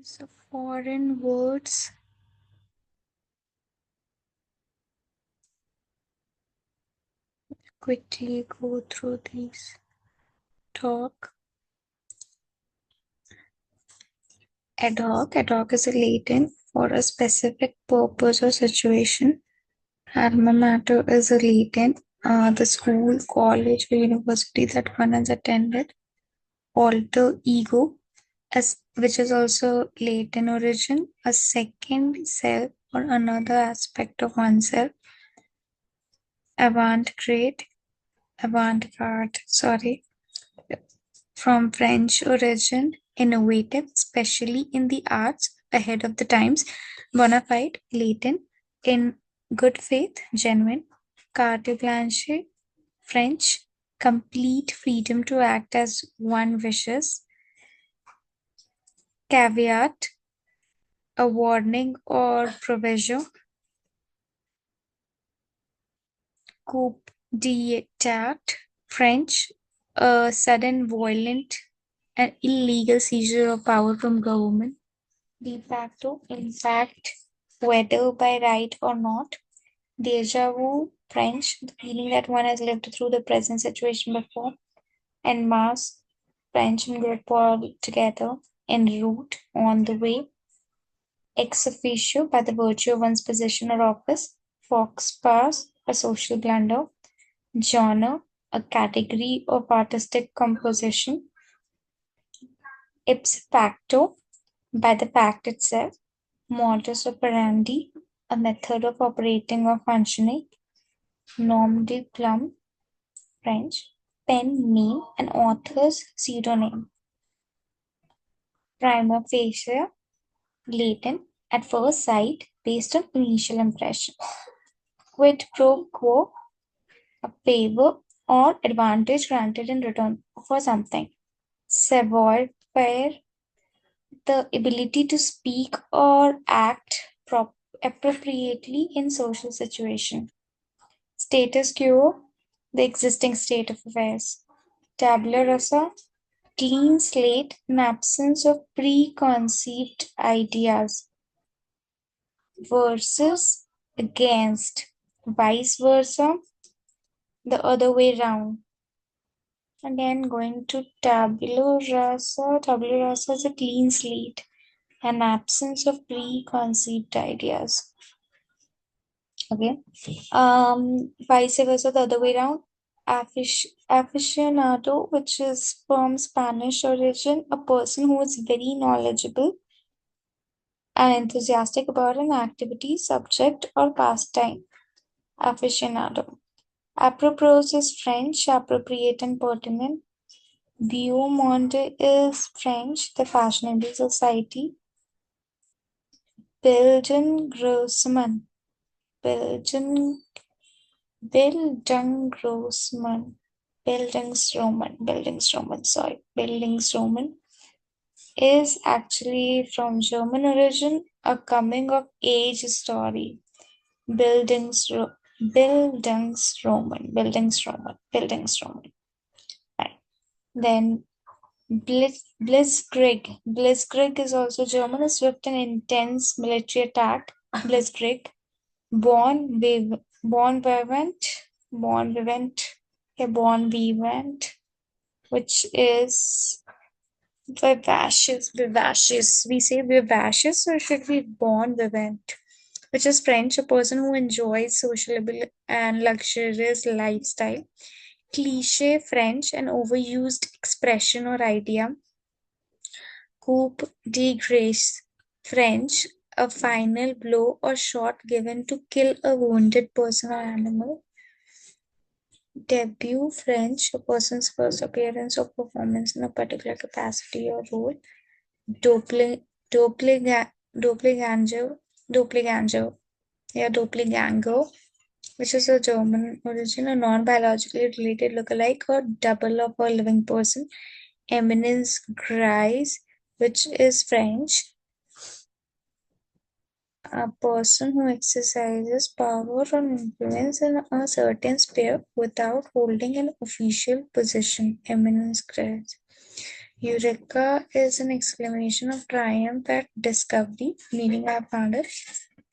So foreign words. Quickly go through these. Talk. Ad hoc. Ad hoc is a Latin for a specific purpose or situation. Alma mater is a Latin, the school, college, or university that one has attended. Alter ego, as which is also Latin origin, a second self or another aspect of oneself. Avant-garde, sorry, from French origin, innovative, especially in the arts, ahead of the times. Bona fide, Latin, in good faith, genuine. Carte blanche, French, complete freedom to act as one wishes. Caveat, a warning or proviso. Coup d'état, French, a sudden, violent, and illegal seizure of power from government. De facto, in fact, whether by right or not. Deja vu, French, the feeling that one has lived through the present situation before. En masse, French and group all together. En route, on the way. Ex officio, by the virtue of one's position or office. Fox pass, a social blunder. Genre, a category of artistic composition. Ipse facto, by the fact itself. Modus operandi, a method of operating or functioning. Nom de plume, French. Pen name, an author's pseudonym. Prima facie, Latin. At first sight, based on initial impression. Quid pro quo, a favor or advantage granted in return for something. Savoir faire, the ability to speak or act appropriately in social situation. Status quo, the existing state of affairs. Tabula rasa, clean slate, an absence of preconceived ideas. Versus, against. Vice versa, the other way round. Again, going to tabula rasa. Tabula rasa is a clean slate, an absence of preconceived ideas. Okay. Vice versa, the other way around. Aficionado, which is from Spanish origin, a person who is very knowledgeable and enthusiastic about an activity, subject, or pastime. Aficionado. Apropos is French, appropriate and pertinent. Beau monde is French, the fashionable society. Bildungsroman. Belgian Bildungsroman. Bildungsroman is actually from German origin, a coming of age story. Bildungsroman. Right. Then Blitzkrieg. Blitzkrieg is also German, a swift and intense military attack. Blitzkrieg. Born vivant, born vivant, which is vivacious. We say vivacious, or should be born vivant, which is French, a person who enjoys sociable and luxurious lifestyle. Cliche French, an overused expression or idea. Coup de grace, French, a final blow or shot given to kill a wounded person or animal. Debut, French, a person's first appearance or performance in a particular capacity or role. Doppelganger, doppelganger, which is a German origin, a non-biologically related lookalike or double of a living person. Eminence grise, which is French, a person who exercises power or influence in a certain sphere without holding an official position. Eminence grise. Eureka is an exclamation of triumph at discovery, meaning I found it.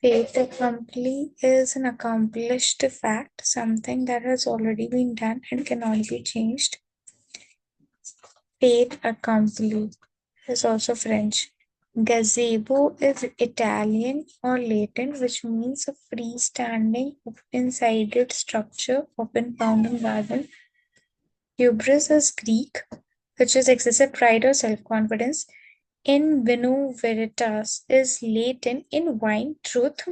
Fait accompli is an accomplished fact, something that has already been done and cannot be changed. Fait accompli is also French. Gazebo is Italian or Latin, which means a freestanding, open-sided structure often found in garden. Hubris is Greek, which is excessive pride or self-confidence. In vino veritas is Latin. In wine truth,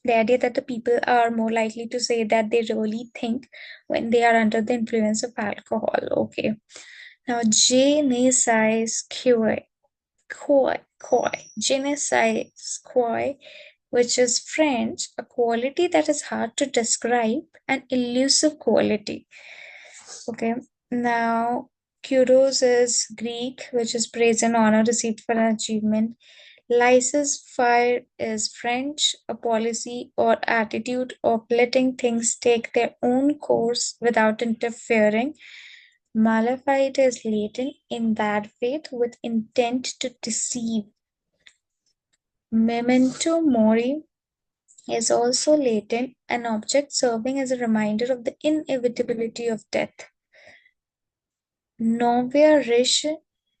the idea that the people are more likely to say that they really think when they are under the influence of alcohol. Okay. Now, je ne sais quoi, je ne sais quoi, which is French, a quality that is hard to describe, an elusive quality. Okay. Now, kudos is Greek, which is praise and honor received for an achievement. Laissez-faire is French, a policy or attitude of letting things take their own course without interfering. Malafide is Latin, in bad faith with intent to deceive. Memento mori is also Latin, an object serving as a reminder of the inevitability of death. Nouveau riche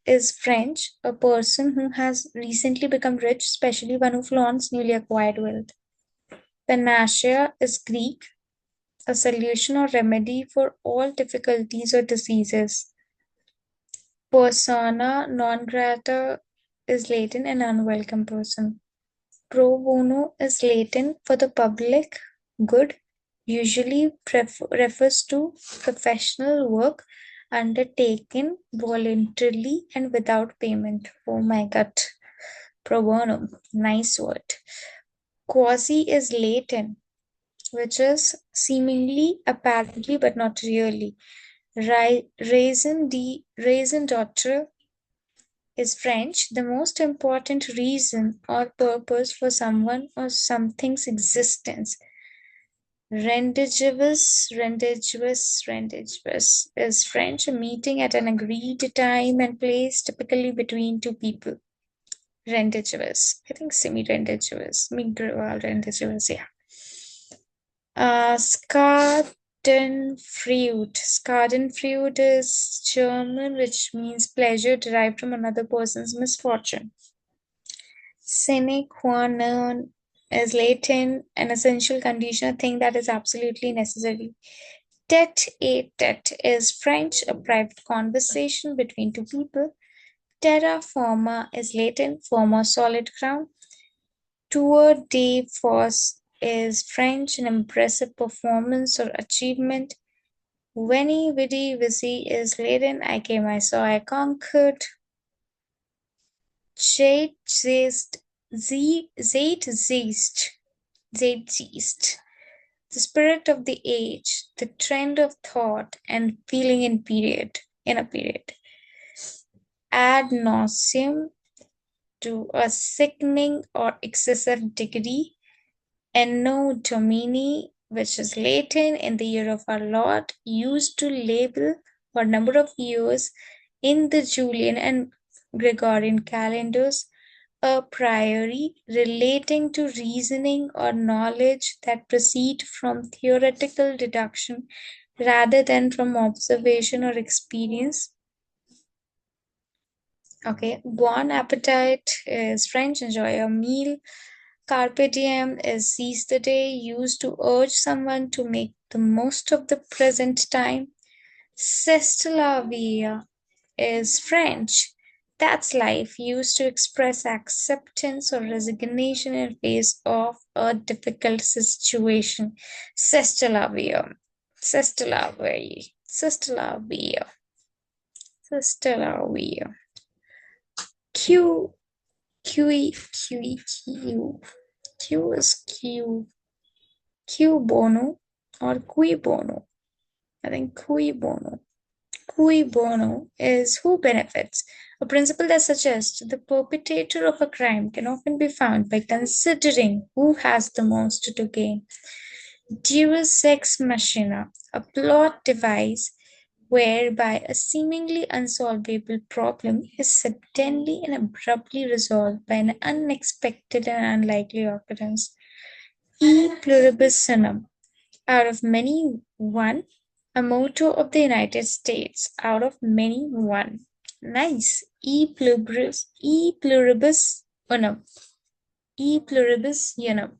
is French, a person who has recently become rich, especially one who flaunts newly acquired wealth. Panacea is Greek, a solution or remedy for all difficulties or diseases. Persona non grata is Latin, an unwelcome person. Pro bono is Latin for the public good, usually refers to professional work undertaken voluntarily and without payment. Oh my god. Pro bono, nice word. Quasi is Latin, which is seemingly, apparently, but not really. Raison d'être is French, the most important reason or purpose for someone or something's existence. Rendezvous is French, a meeting at an agreed time and place, typically between two people. Rendezvous. I think semi-rendezvous. Rendezvous, yeah. Schadenfreude is German, which means pleasure derived from another person's misfortune. Sine qua non is Latin, an essential condition, a thing that is absolutely necessary. Tete-a-tete is French, a private conversation between two people. Terra firma is Latin, forma solid ground. Tour de force is French, an impressive performance or achievement. Veni, vidi, vici is Latin, I came, I saw, I conquered. Zeitgeist, Zeitgeist, the spirit of the age, the trend of thought and feeling in a period. Ad nauseam, to a sickening or excessive degree. Anno Domini, which is Latin, in the year of our Lord, used to label or number of years in the Julian and Gregorian calendars, a priori relating to reasoning or knowledge that proceed from theoretical deduction rather than from observation or experience. Okay, bon appetit is French, enjoy your meal. Carpe diem is seize the day, used to urge someone to make the most of the present time. C'est la vie is French. That's life, used to express acceptance or resignation in face of a difficult situation. C'est la vie. C'est la vie. C'est la vie. C'est la vie. Q, Q, Q, Q. Q is Q. Q bono or cui bono. I think cui bono. Cui bono is who benefits, a principle that suggests the perpetrator of a crime can often be found by considering who has the most to gain. Deus ex machina, a plot device whereby a seemingly unsolvable problem is suddenly and abruptly resolved by an unexpected and unlikely occurrence. E pluribus unum, out of many one, a motto of the United States, out of many one. Nice. E pluribus unum, E pluribus unum,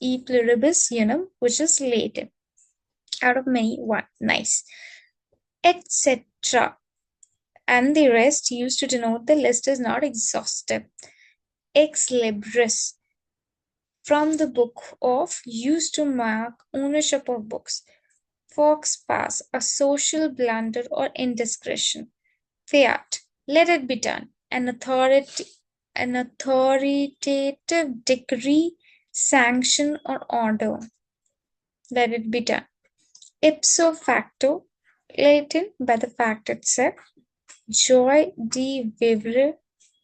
E pluribus unum, which is Latin, out of many one. Nice. Etc. And the rest used to denote the list is not exhaustive. Ex libris, from the book of, used to mark ownership of books. Fox pass, a social blunder or indiscretion. Fiat, let it be done. An authoritative decree, sanction, or order. Let it be done. Ipso facto, Latin, by the fact itself. Joy de vivre,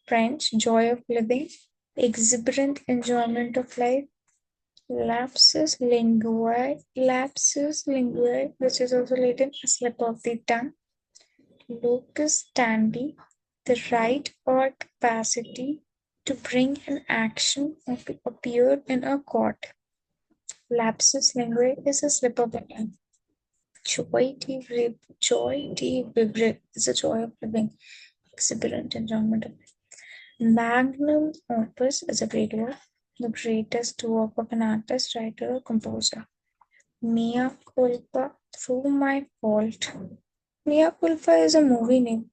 French, joy of living. Exuberant enjoyment of life. Lapsus linguae, which is also Latin, a slip of the tongue. Locus standi, the right or capacity to bring an action or to appear in a court. Lapsus linguae is a slip of the tongue. Joy de vivre is a joy of living, exuberant enjoyment of life. Magnum opus is a great work, the greatest work of an artist, writer, or composer. Mea culpa, through my fault. Mea culpa is a movie name.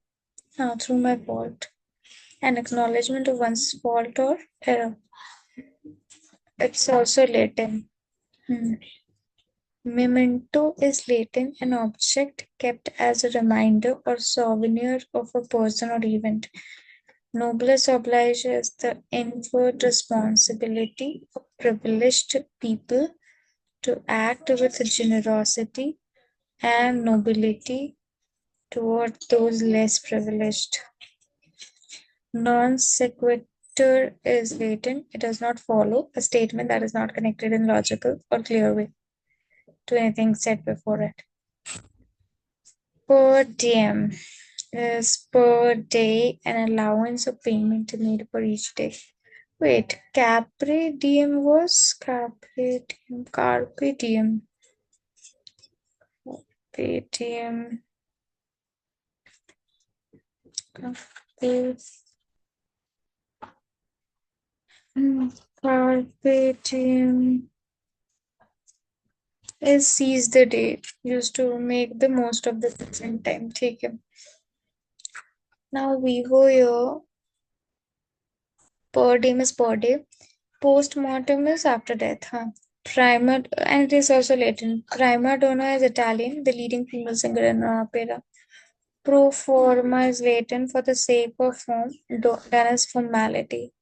Through my fault. An acknowledgement of one's fault or error. It's also Latin. Hmm. Memento is Latin, an object kept as a reminder or souvenir of a person or event. Noblesse oblige is the inward responsibility of privileged people to act with generosity and nobility toward those less privileged. Non sequitur is Latin. It does not follow a statement that is not connected in logical or clear way to anything said before it. Per diem is per day an allowance of payment made for each day. Wait, Capre diem was Carpe diem. Carpe diem. Carpe, Carpe diem is seize the day, used to make the most of the present time. Take now we go here. Per diem is per day. Post-mortem is after death. Prima, and it is also Latin. Prima donna is Italian, the leading female singer in opera. Pro forma is Latin for the sake of form, done as formality.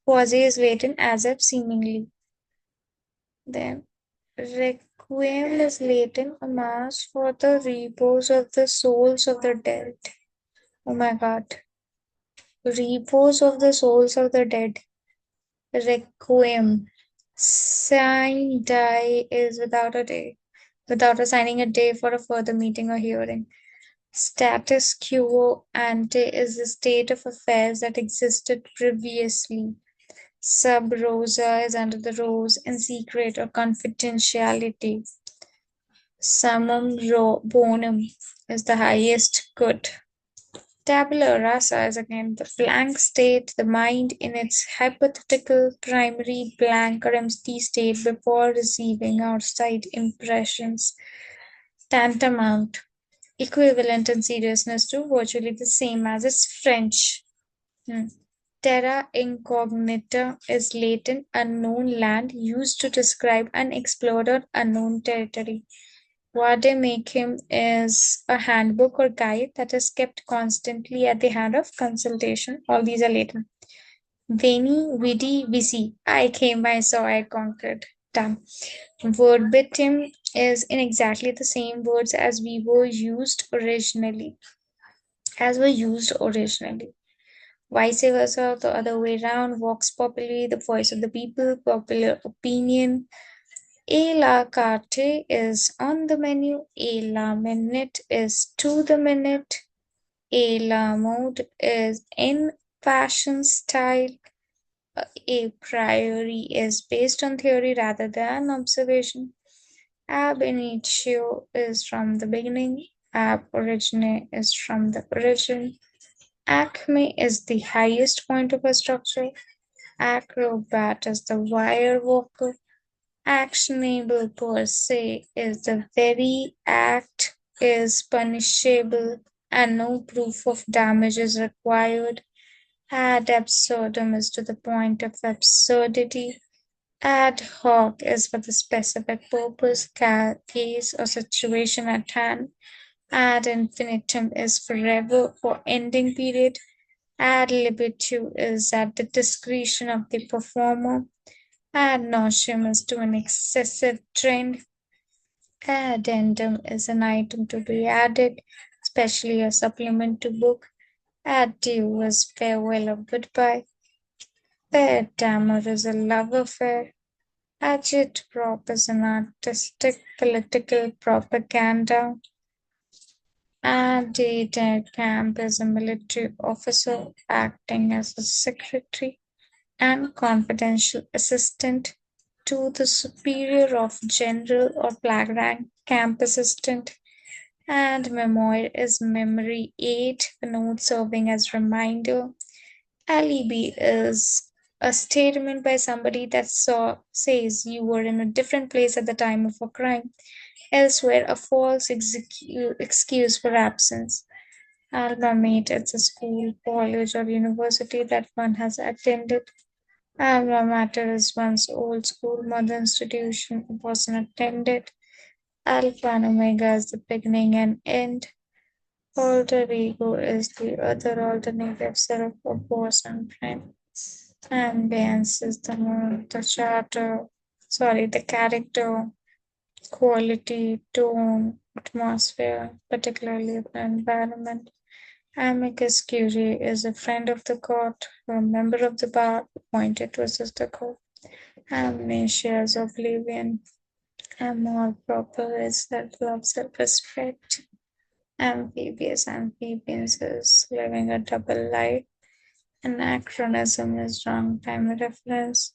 Quasi is Latin as if seemingly. Then Requiem is Latin, a mass for the repose of the souls of the dead. Oh my god. Repose of the souls of the dead. Requiem. Sign die is without a day, without assigning a day for a further meeting or hearing. Status quo ante is the state of affairs that existed previously. Sub rosa is under the rose in secret or confidentiality. Summum bonum is the highest good. Tabula rasa is again the blank state, the mind in its hypothetical primary blank or empty state before receiving outside impressions. Tantamount, equivalent in seriousness to virtually the same as its French. Terra incognita is Latin unknown land used to describe unexplored or unknown territory. Vademecum is a handbook or guide that is kept constantly at the hand of consultation. All these are Latin. Veni, vidi, vici. I came, I saw, I conquered. Done. Verbatim is in exactly the same words as were used originally. Vice versa, the other way around. Vox populi, the voice of the people, popular opinion. A la carte is on the menu. A la minute is to the minute. A la mode is in fashion style. A priori is based on theory rather than observation. Ab initio is from the beginning. Ab origine is from the origin. Acme is the highest point of a structure. Acrobat is the wire walker. Actionable per se is the very act is punishable and no proof of damage is required. Ad absurdum is to the point of absurdity. Ad hoc is for the specific purpose, case, or situation at hand. Ad infinitum is forever or ending period. Ad libitum is at the discretion of the performer. Ad nauseam is to an excessive trend. Addendum is an item to be added, especially a supplement to book. Adieu is farewell or goodbye. Pairdammer is a love affair. Agitprop is an artistic political propaganda. Aide-de-camp is a military officer acting as a secretary and confidential assistant to the superior of general or flag rank camp assistant. And memoir is memory aid, the note serving as reminder. Alibi is a statement by somebody that says you were in a different place at the time of a crime. Elsewhere, a false excuse for absence. Alma mater is a school, college, or university that one has attended. Alma mater is one's old school, mother institution it wasn't attended. Alpha and Omega is the beginning and end. Alter ego is the other alternative self of boss and friend. Ambience is the character, quality, tone, atmosphere, particularly of the environment. Amicus curiae is a friend of the court or a member of the bar appointed to assist the court. Amnesia is oblivion. Amor proper is self-love, self-respect. Amphibians is living a double life. Anachronism is wrong time reference.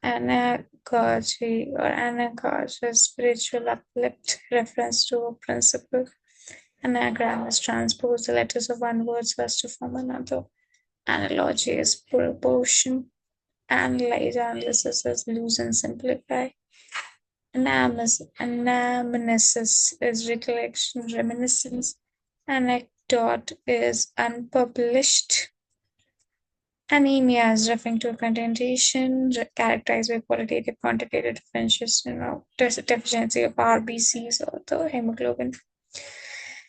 Anagogy is spiritual uplift reference to a principle. Anagram is transpose the letters of one word so as to form another. Analogy is proportion. Analysis is lose and simplify. Anamnesis is recollection, reminiscence. Anecdote is unpublished. Anemia is referring to a condition characterized by qualitative, quantitative deficiency of RBCs or the hemoglobin.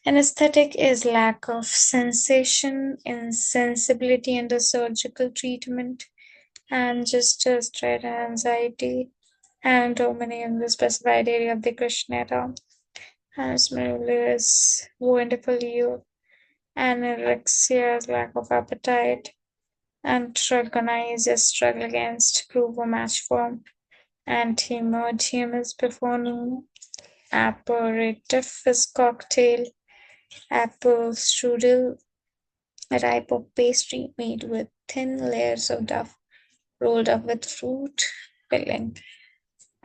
Anesthetic is lack of sensation, insensibility under surgical treatment, and just dread and anxiety, and dominate in the specified area of the Krishnera. Anosmia is wonderful you. Anorexia is lack of appetite. Antagonise is struggle against, prove a match for. Antimergium is performing. Aperitif is cocktail. Apple strudel, a type of pastry made with thin layers of dough rolled up with fruit filling.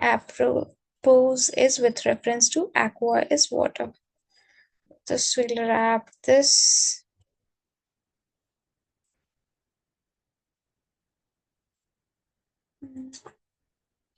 Apropos is with reference to aqua is water. This will wrap this.